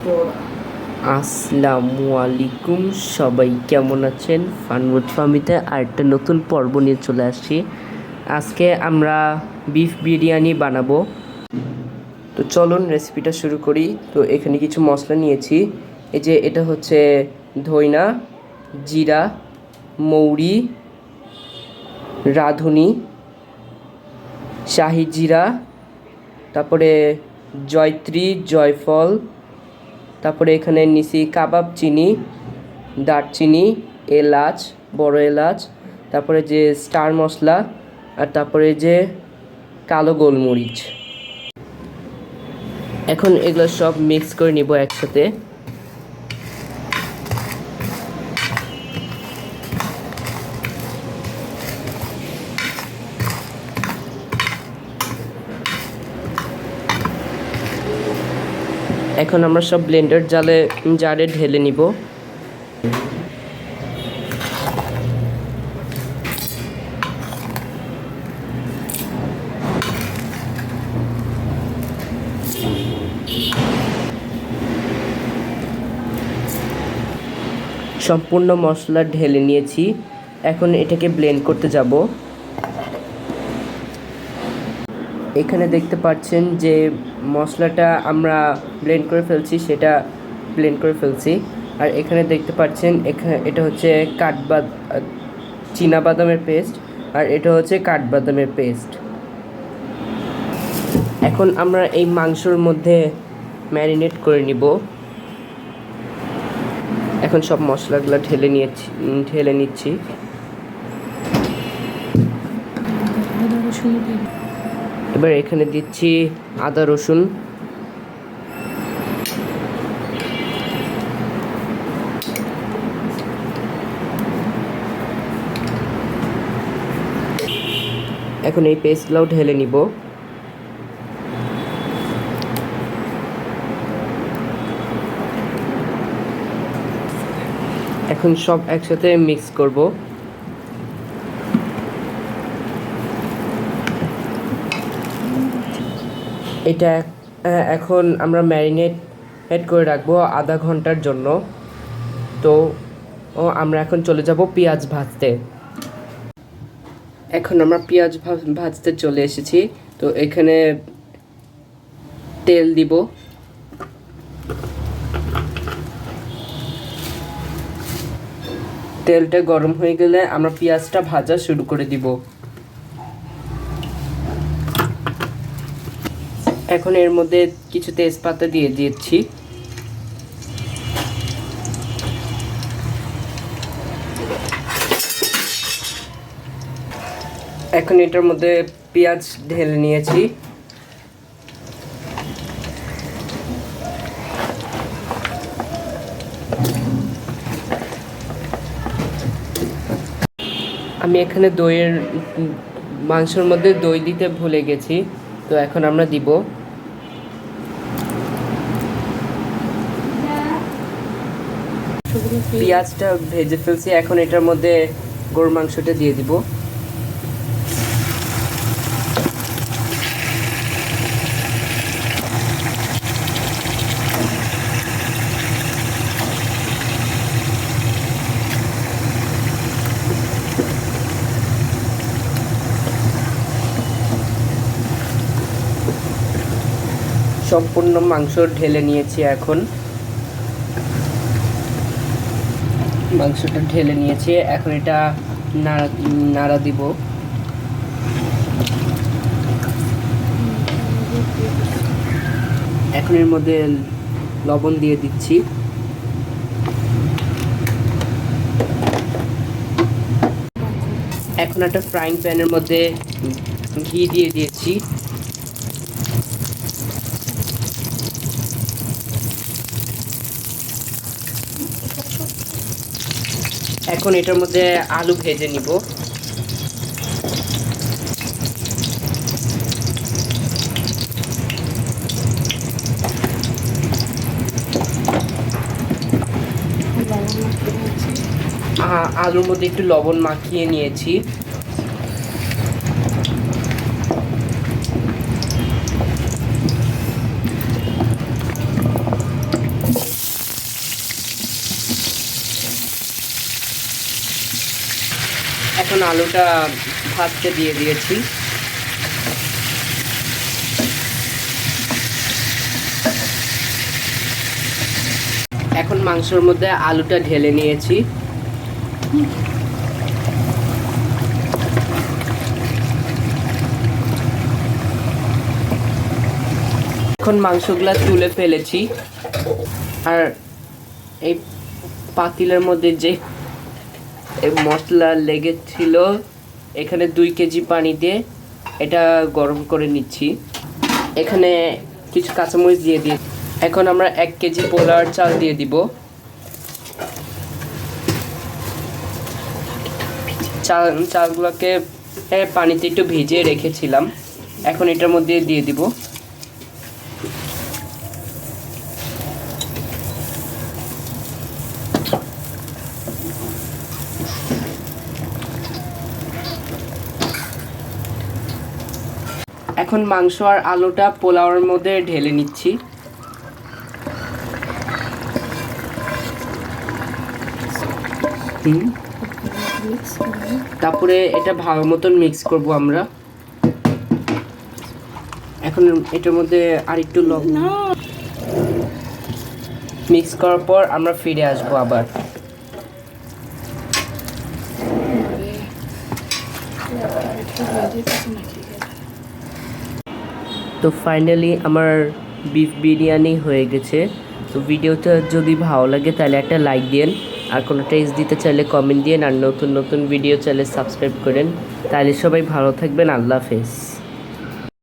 আসসালামু আলাইকুম, সবাই কেমন আছেন? ফানউড ফার্মিতে আরেকটা নতুন পর্ব নিয়ে চলে আসছি। আজকে আমরা বিফ বিরিয়ানি বানাবো। তো চলুন রেসিপিটা শুরু করি। তো এখানে কিছু মশলা নিয়েছি। এই যে এটা হচ্ছে ধইনা, জিরা, মৌরি, রাঁধুনি, শাহি জিরা, তারপরে জয়ত্রী, জয়ফল, তারপরে এখানে নিছি কাবাব চিনি, দারচিনি, এলাচ, বড় এলাচ, তারপরে যে স্টার মশলা, আর তারপরে যে কালো গোলমরিচ। এখন এগুলো সব মিক্স করে নিব একসাথে। এখন আমরা সব ব্লেন্ডার জারে ঢেলে নিব। সম্পূর্ণ মশলা ঢেলে নিয়েছি। এখন এটাকে ব্লেন্ড করতে যাব। এখানে দেখতে পাচ্ছেন যে মশলাটা আমরা ব্লেন্ড করে ফেলছি, সেটা ব্লেন্ড করে ফেলছি। আর এখানে দেখতে পাচ্ছেন এটা হচ্ছে চীনাবাদামের পেস্ট, আর এটা হচ্ছে কাঠবাদামের পেস্ট। এখন আমরা এই মাংসর মধ্যে ম্যারিনেট করে নিব। এখন সব মশলাগুলো ঢেলে নিচ্ছি। এবার এখানে দিচ্ছি আদা রসুন, এখন এই পেস্টগুলোও ঢেলে নিব। এখন সব একসাথে মিক্স করব। এটা এখন আমরা ম্যারিনেট করে রাখবো আধা ঘন্টার জন্য। তো আমরা এখন চলে যাব পেঁয়াজ ভাজতে। এখন আমরা পেঁয়াজ ভাজতে চলে এসেছি। তো এখানে তেল দিব। তেলটা গরম হয়ে গেলে আমরা পেঁয়াজটা ভাজা শুরু করে দিব। এখন এর মধ্যে কিছু তেজপাতা দিয়ে দিচ্ছি। এখন এটার মধ্যে পেঁয়াজ ঢেলে নিয়েছি। আমি এখানে মাংসের মধ্যে দই দিতে ভুলে গেছি, তো এখন আমরা দিব। পেঁয়াজটা ভেজে ফেলছি, এখন এটার মধ্যে গরুর মাংসটা দিয়ে দিব। সম্পূর্ণ মাংস ঢেলে নিয়েছি। এখন মাংসটা ঢেলে নিয়েছি, এখন এটা নাড়া দিব। এখন এর মধ্যে লবণ দিয়ে দিচ্ছি। এখন একটা ফ্রাইং প্যানের মধ্যে ঘি দিয়ে দিয়েছি। এখন এটার মধ্যে আলু ভেজে নিব। আলুর মধ্যে একটু লবণ মাখিয়ে নিয়েছি। এখন আলুটা ভাজতে দিয়ে দিয়েছি। এখন মাংসের মধ্যে আলুটা ঢেলে নিয়েছি। এখন মাংসগুলা তুলে ফেলেছি। আর এই পাতিলের মধ্যে যে মশলা লেগেছিল, এখানে 2 কেজি পানি দিয়ে এটা গরম করে নিচ্ছি। এখানে কিছু কাঁচামরিচ দিয়ে দিই। এখন আমরা 1 কেজি পোলাওর চাল দিয়ে দিব। চালগুলোকে পানিতে একটু ভিজিয়ে রেখেছিলাম, এখন এটার মধ্যে দিয়ে দিব। এখন মাংস আর আলুটা পোলাওর মধ্যে ঢেলে নিচ্ছি। তারপরে এটা ভালো মতন মিক্স করব আমরা। এখন এটার মধ্যে আরেকটু লবণ মিক্স করার পর আমরা ফিরে আসবো আবার। তো ফাইনালি আমার বিফ বিরিয়ানি হয়ে গেছে। তো ভিডিওটা যদি ভালো লাগে তাহলে একটা লাইক দিন, আর কোনো টেক্সট দিতে চাইলে কমেন্ট দিন, আর নতুন নতুন ভিডিও চাইলে সাবস্ক্রাইব করেন। তাহলে সবাই ভালো থাকবেন। আল্লাহ হাফেজ।